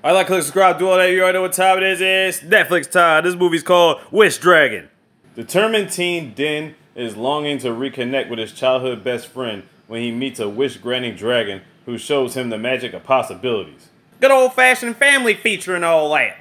I like, click, subscribe, do all that. You already know what time it is. It's Netflix time. This movie's called Wish Dragon. Determined teen Din is longing to reconnect with his childhood best friend when he meets a wish-granting dragon who shows him the magic of possibilities. Good old-fashioned family feature and all that.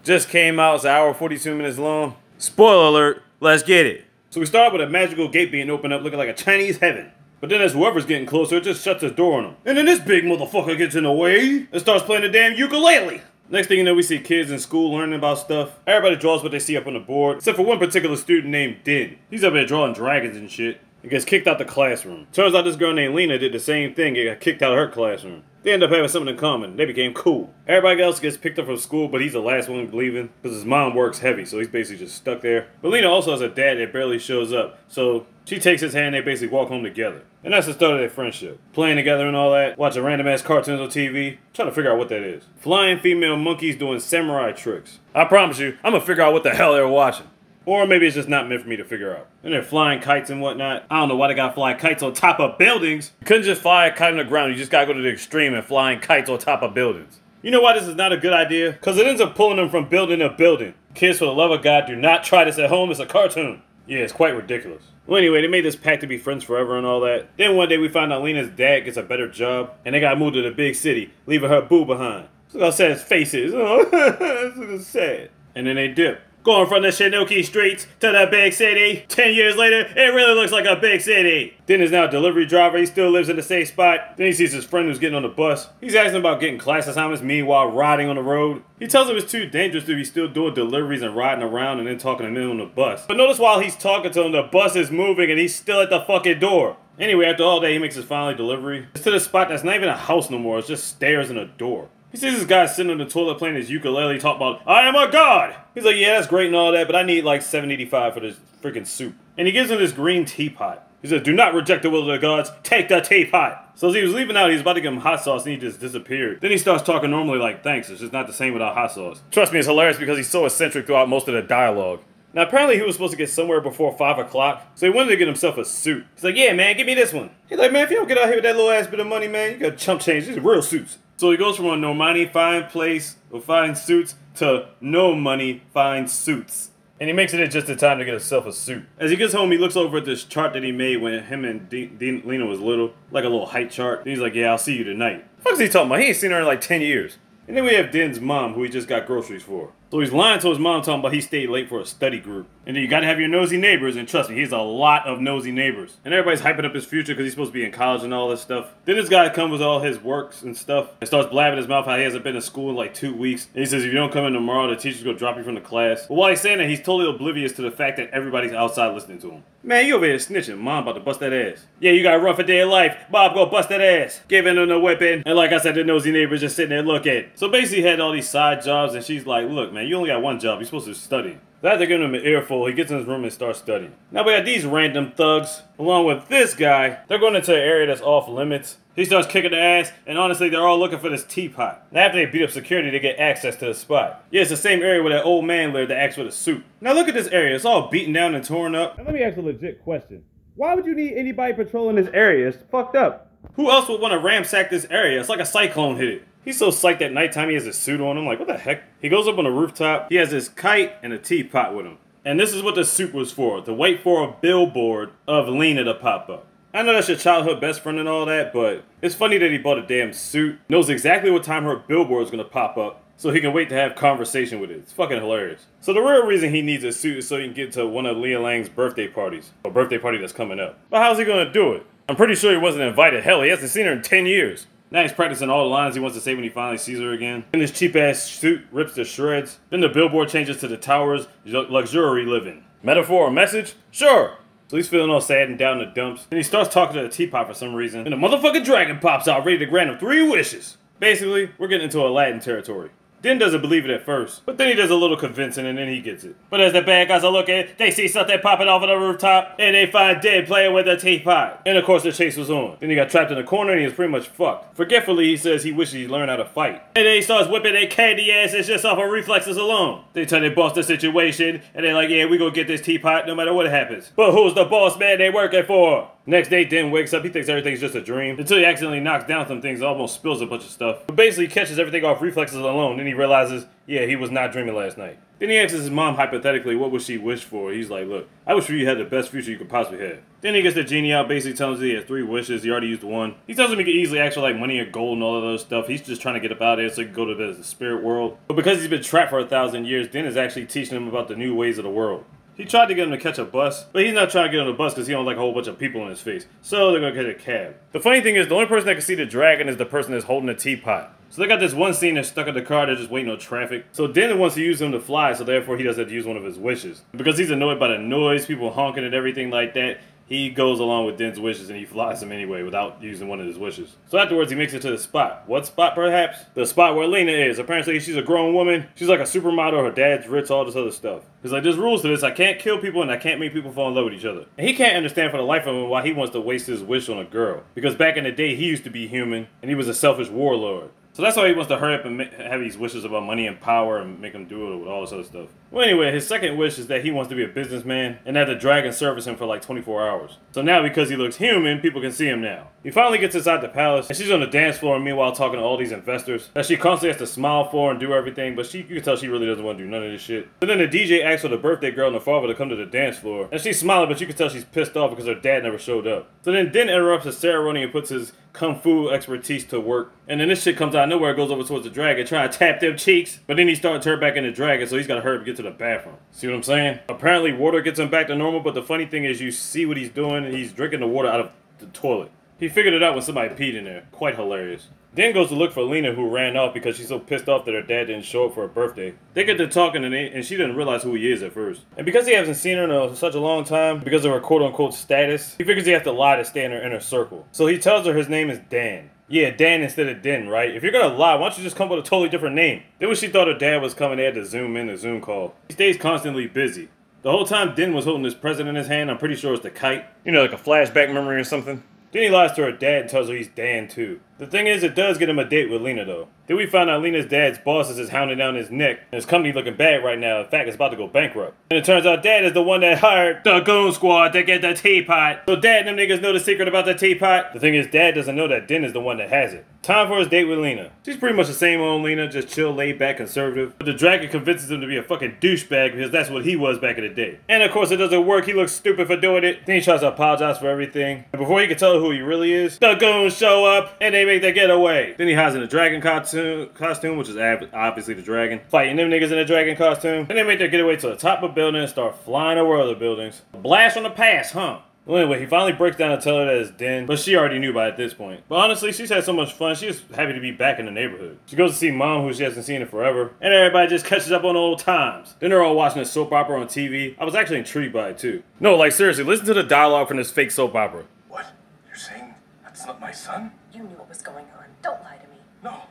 Just came out, it's an hour 42 minutes long. Spoiler alert, let's get it. So we start with a magical gate being opened up looking like a Chinese heaven. But then as whoever's getting closer, it just shuts his door on him. And then this big motherfucker gets in the way and starts playing the damn ukulele. Next thing you know, we see kids in school learning about stuff. Everybody draws what they see up on the board, except for one particular student named Din. He's up there drawing dragons and shit. And gets kicked out the classroom. Turns out this girl named Lena did the same thing and got kicked out of her classroom. They end up having something in common. They became cool. Everybody else gets picked up from school, but he's the last one leaving because his mom works heavy, so he's basically just stuck there. But Lena also has a dad that barely shows up, so she takes his hand and they basically walk home together. And that's the start of their friendship. Playing together and all that, watching random ass cartoons on TV, trying to figure out what that is. Flying female monkeys doing samurai tricks. I promise you, I'm gonna figure out what the hell they're watching. Or maybe it's just not meant for me to figure out. And they're flying kites and whatnot. I don't know why they gotta fly kites on top of buildings. You couldn't just fly a kite on the ground. You just gotta go to the extreme and flying kites on top of buildings. You know why this is not a good idea? Because it ends up pulling them from building to building. Kids, for the love of God, do not try this at home. It's a cartoon. Yeah, it's quite ridiculous. Well, anyway, they made this pact to be friends forever and all that. Then one day we find out Lena's dad gets a better job. And they gotta move to the big city, leaving her boo behind. Look how sad his face is. Oh, it's sad. And then they dip. Going from the Shinoki streets to the big city. 10 years later, it really looks like a big city. Din is now a delivery driver. He still lives in the same spot. Then he sees his friend who's getting on the bus. He's asking about getting class assignments, meanwhile riding on the road. He tells him it's too dangerous to be still doing deliveries and riding around and then talking to him on the bus. But notice while he's talking to him, the bus is moving and he's still at the fucking door. Anyway, after all day, he makes his final delivery. It's to the spot that's not even a house no more. It's just stairs and a door. He sees this guy sitting on the toilet playing his ukulele, talking about, I am a god! He's like, yeah, that's great and all that, but I need like $7.85 for this freaking soup. And he gives him this green teapot. He says, do not reject the will of the gods, take the teapot! So as he was leaving out, he was about to give him hot sauce and he just disappeared. Then he starts talking normally like, thanks, it's just not the same without hot sauce. Trust me, it's hilarious because he's so eccentric throughout most of the dialogue. Now apparently he was supposed to get somewhere before 5 o'clock, so he wanted to get himself a suit. He's like, yeah man, give me this one. He's like, man, if you don't get out here with that little ass bit of money, man, you got chump change, these are real suits. So he goes from a no money, fine place, or fine suits, to no money, fine suits. And he makes it in just in time to get himself a suit. As he gets home, he looks over at this chart that he made when him and Lena was little, like a little height chart. And he's like, yeah, I'll see you tonight. What the fuck is he talking about? He ain't seen her in like 10 years. And then we have Din's mom, who he just got groceries for. So he's lying to his mom, talking about he stayed late for a study group. And then you gotta have your nosy neighbors, and trust me, he has a lot of nosy neighbors. And everybody's hyping up his future because he's supposed to be in college and all this stuff. Then this guy comes with all his works and stuff, and starts blabbing his mouth how he hasn't been to school in like 2 weeks. And he says, if you don't come in tomorrow, the teacher's gonna drop you from the class. But while he's saying that, he's totally oblivious to the fact that everybody's outside listening to him. Man, you over here snitching. Mom about to bust that ass. Yeah, you got a rough a day of life. Bob, go bust that ass. Giving him the whipping. And like I said, the nosy neighbor's just sitting there looking. So basically he had all these side jobs, and she's like, look, man, you only got one job. You're supposed to study. So after giving him an earful, he gets in his room and starts studying. Now we got these random thugs, along with this guy. They're going into an area that's off limits. He starts kicking the ass, and honestly, they're all looking for this teapot. Now after they beat up security, they get access to the spot. Yeah, it's the same area where that old man lived that asked for the suit. Now look at this area. It's all beaten down and torn up. Now let me ask a legit question. Why would you need anybody patrolling this area? It's fucked up. Who else would want to ransack this area? It's like a cyclone hit it. He's so psyched at nighttime he has his suit on. I'm like, what the heck? He goes up on the rooftop. He has this kite and a teapot with him. And this is what the suit was for. To wait for a billboard of Lena to pop up. I know that's your childhood best friend and all that, but it's funny that he bought a damn suit. Knows exactly what time her billboard is going to pop up, so he can wait to have conversation with it. It's fucking hilarious. So the real reason he needs a suit is so he can get to one of Leah Lang's birthday parties. A birthday party that's coming up. But how's he going to do it? I'm pretty sure he wasn't invited. Hell, he hasn't seen her in 10 years. Now he's practicing all the lines he wants to say when he finally sees her again. Then his cheap-ass suit rips to shreds. Then the billboard changes to the towers, luxury living. Metaphor or message? Sure. So he's feeling all sad and down in the dumps. Then he starts talking to the teapot for some reason. And the motherfucking dragon pops out ready to grant him 3 wishes. Basically, we're getting into Aladdin territory. Din doesn't believe it at first, but then he does a little convincing and then he gets it. But as the bad guys are looking, they see something popping off of the rooftop and they find Din playing with a teapot. And of course the chase was on. Then he got trapped in a corner and he was pretty much fucked. Forgetfully, he says he wishes he learned how to fight. And then he starts whipping their candy asses just off of reflexes alone. They tell their boss the situation and they're like, yeah, we gonna get this teapot no matter what happens. But who's the boss man they working for? Next day, Din wakes up, he thinks everything's just a dream, until he accidentally knocks down some things and almost spills a bunch of stuff. But basically, he catches everything off reflexes alone, then he realizes, yeah, he was not dreaming last night. Then he asks his mom, hypothetically, what would she wish for? He's like, look, I wish you had the best future you could possibly have. Then he gets the genie out, basically tells him he has 3 wishes, he already used 1. He tells him he could easily ask for like money or gold and all of those stuff. He's just trying to get up out of there so he can go to the spirit world. But because he's been trapped for 1,000 years, Din is actually teaching him about the new ways of the world. He tried to get him to catch a bus, but he's not trying to get on the bus because he don't like a whole bunch of people in his face. So they're gonna catch a cab. The funny thing is, the only person that can see the dragon is the person that's holding the teapot. So they got this one scene that's stuck in the car, they're just waiting on traffic. So Din wants to use him to fly, so therefore he doesn't have to use one of his wishes. Because he's annoyed by the noise, people honking and everything like that, he goes along with Din's wishes and he flies him anyway without using one of his wishes. So afterwards he makes it to the spot. What spot perhaps? The spot where Lena is. Apparently she's a grown woman. She's like a supermodel, her dad's rich, all this other stuff. He's like, there's rules to this. I can't kill people and I can't make people fall in love with each other. And he can't understand for the life of him why he wants to waste his wish on a girl. Because back in the day he used to be human and he was a selfish warlord. So that's why he wants to hurry up and have these wishes about money and power and make him do it with all this other stuff. Well, anyway, his second wish is that he wants to be a businessman and have the dragon service him for like 24 hours. So now because he looks human, people can see him now. He finally gets inside the palace and she's on the dance floor, meanwhile talking to all these investors that she constantly has to smile for and do everything, but you can tell she really doesn't want to do none of this shit. So then the DJ asks for the birthday girl and the father to come to the dance floor, and she's smiling, but you can tell she's pissed off because her dad never showed up. So then Din interrupts the ceremony and puts his kung fu expertise to work, and then this shit comes out of nowhere, goes over towards the dragon, trying to tap them cheeks, but then he starts to turn back into dragon, so he's got to hurry up and get to the bathroom. See what I'm saying? Apparently water gets him back to normal, but the funny thing is you see what he's doing, he's drinking the water out of the toilet. He figured it out when somebody peed in there. Quite hilarious. Then goes to look for Lena, who ran off because she's so pissed off that her dad didn't show up for her birthday. They get to talking and she didn't realize who he is at first. And because he hasn't seen her in such a long time, because of her quote-unquote status, he figures he has to lie to stay in her inner circle. So he tells her his name is Dan. Yeah, Dan instead of Din, right? If you're gonna lie, why don't you just come up with a totally different name? Then when she thought her dad was coming, they had to zoom in the Zoom call. He stays constantly busy. The whole time Din was holding this present in his hand, I'm pretty sure it's the kite. You know, like a flashback memory or something. Then he lies to her dad and tells her he's Dan too. The thing is, it does get him a date with Lena though. Then we find out Lena's dad's bosses is hounding down his neck, and his company looking bad right now. In fact, it's about to go bankrupt. And it turns out Dad is the one that hired the goon squad to get the teapot. So Dad and them niggas know the secret about the teapot. The thing is, Dad doesn't know that Din is the one that has it. Time for his date with Lena. She's pretty much the same old Lena, just chill, laid back, conservative. But the dragon convinces him to be a fucking douchebag because that's what he was back in the day. And of course it doesn't work, he looks stupid for doing it. Then he tries to apologize for everything. And before he can tell her who he really is, the goons show up and they make the getaway. Then he hides in a dragon costume, which is obviously the dragon, fighting them niggas in a dragon costume. Then they make their getaway to the top of a building and start flying over other buildings. A blast from the past, huh? Well, anyway, he finally breaks down and tells her that it's Din, but she already knew by at this point. But honestly, she's had so much fun, she's happy to be back in the neighborhood. She goes to see Mom, who she hasn't seen in forever, and everybody just catches up on old times. Then they're all watching a soap opera on TV. I was actually intrigued by it too. No, like seriously, listen to the dialogue from this fake soap opera. What? You're saying that's not my son? You knew what was going on. Don't lie to me. No,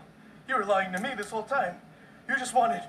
you were lying to me this whole time. You just wanted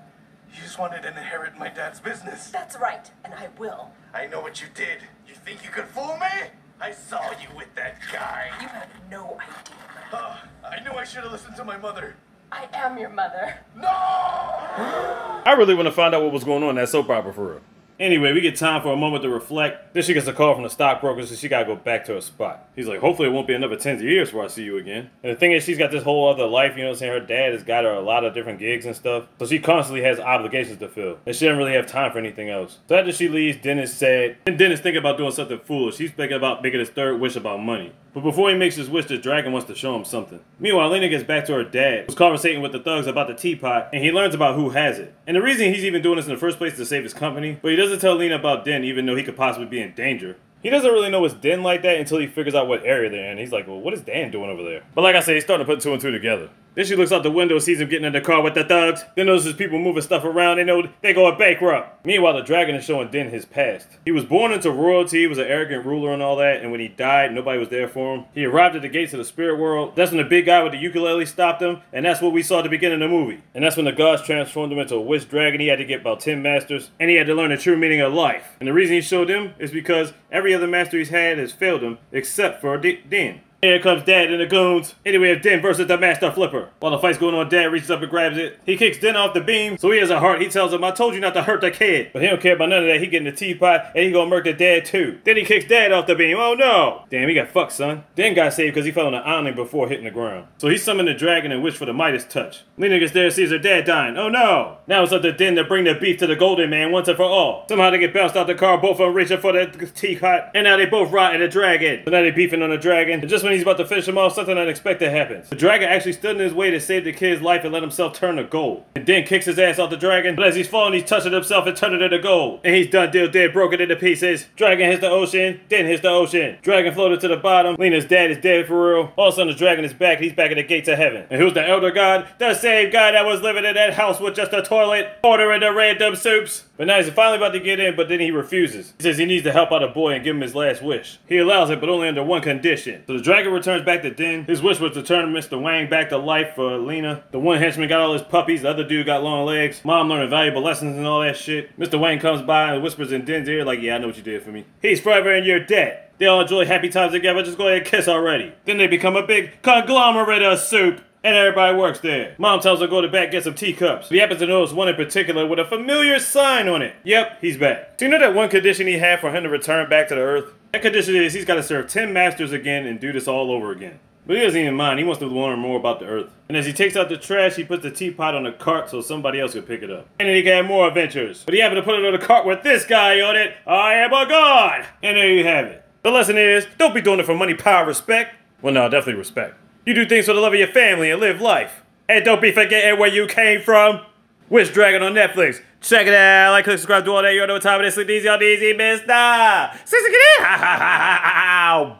to inherit my dad's business. That's right, and I will. I know what you did. You think you could fool me? I saw you with that guy. You have no idea. I knew I should have listened to my mother. I am your mother. No! I really want to find out what was going on in that soap opera for real. Anyway, we get time for a moment to reflect. Then she gets a call from the stockbroker, so she gotta go back to her spot. He's like, hopefully it won't be another 10 years before I see you again. And the thing is, she's got this whole other life, you know what I'm saying? Her dad has got her a lot of different gigs and stuff. So she constantly has obligations to fill. And she doesn't really have time for anything else. So after she leaves, Den is sad. And Den is thinking about doing something foolish. He's thinking about making his third wish about money. But before he makes his wish, the dragon wants to show him something. Meanwhile, Lena gets back to her dad, who's conversating with the thugs about the teapot, and he learns about who has it. And the reason he's even doing this in the first place is to save his company, but he doesn't tell Lena about Den, even though he could possibly be in danger. He doesn't really know it's Den like that until he figures out what area they're in. He's like, well, what is Dan doing over there? But like I said, he's starting to put two and two together. Then she looks out the window, sees him getting in the car with the thugs. Then notices people moving stuff around. They know they're going bankrupt. Meanwhile, the dragon is showing Den his past. He was born into royalty, he was an arrogant ruler and all that, and when he died, nobody was there for him. He arrived at the gates of the spirit world. That's when the big guy with the ukulele stopped him, and that's what we saw at the beginning of the movie. And that's when the gods transformed him into a wish dragon. He had to get about 10 masters, and he had to learn the true meaning of life. And the reason he showed him is because every other master he's had has failed him, except for Den. Here comes Dad and the goons. Anyway, it's Den versus the Master Flipper. While the fight's going on, Dad reaches up and grabs it. He kicks Den off the beam, so he has a heart. He tells him, I told you not to hurt the kid. But he don't care about none of that. He getting the teapot, and he gonna murk the Dad too. Then he kicks Dad off the beam. Oh no! Damn, he got fucked, son. Den got saved because he fell on the awning before hitting the ground. So he summoned the dragon and wished for the Midas touch. Lena gets there and sees her dad dying. Oh no! Now it's up to Den to bring the beef to the Golden Man once and for all. Somehow they get bounced out the car, both of them reaching for the teapot, and now they both rot in the dragon. So now they beefing on the dragon, and just when he's about to finish him off, something unexpected happens. The dragon actually stood in his way to save the kid's life and let himself turn to gold. And Den kicks his ass off the dragon, but as he's falling, he's touching himself and turning it to gold. And he's done deal dead, broken into pieces. Dragon hits the ocean, Den hits the ocean. Dragon floated to the bottom. Lena's dad is dead for real. All of a sudden, the dragon is back. He's back at the gates of heaven. And who's the elder god? The same guy that was living in that house with just a toilet, ordering the random soups. But now he's finally about to get in, but then he refuses. He says he needs to help out a boy and give him his last wish. He allows it, but only under one condition. So the dragon returns back to Den. His wish was to turn Mr. Wang back to life for Lena. The one henchman got all his puppies, the other dude got long legs. Mom learning valuable lessons and all that shit. Mr. Wang comes by and whispers in Den's ear like, yeah, I know what you did for me. He's forever in your debt. They all enjoy happy times together, just go ahead and kiss already. Then they become a big conglomerate of soup. And everybody works there. Mom tells her to go to the back, get some teacups. He happens to notice one in particular with a familiar sign on it. Yep, he's back. Do you know that one condition he had for him to return back to the Earth? That condition is he's got to serve 10 masters again and do this all over again. But he doesn't even mind. He wants to learn more about the Earth. And as he takes out the trash, he puts the teapot on a cart so somebody else can pick it up. And then he can have more adventures. But he happened to put it on a cart with this guy on it. I am a god! And there you have it. The lesson is, don't be doing it for money, power, respect. Well, no, definitely respect. You do things for the love of your family and live life. And don't be forgetting where you came from. Wish Dragon on Netflix. Check it out. Like, click, subscribe, do all that. You all know what time it is. Sleep easy, all easy, mister.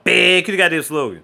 Big. You got this slogan.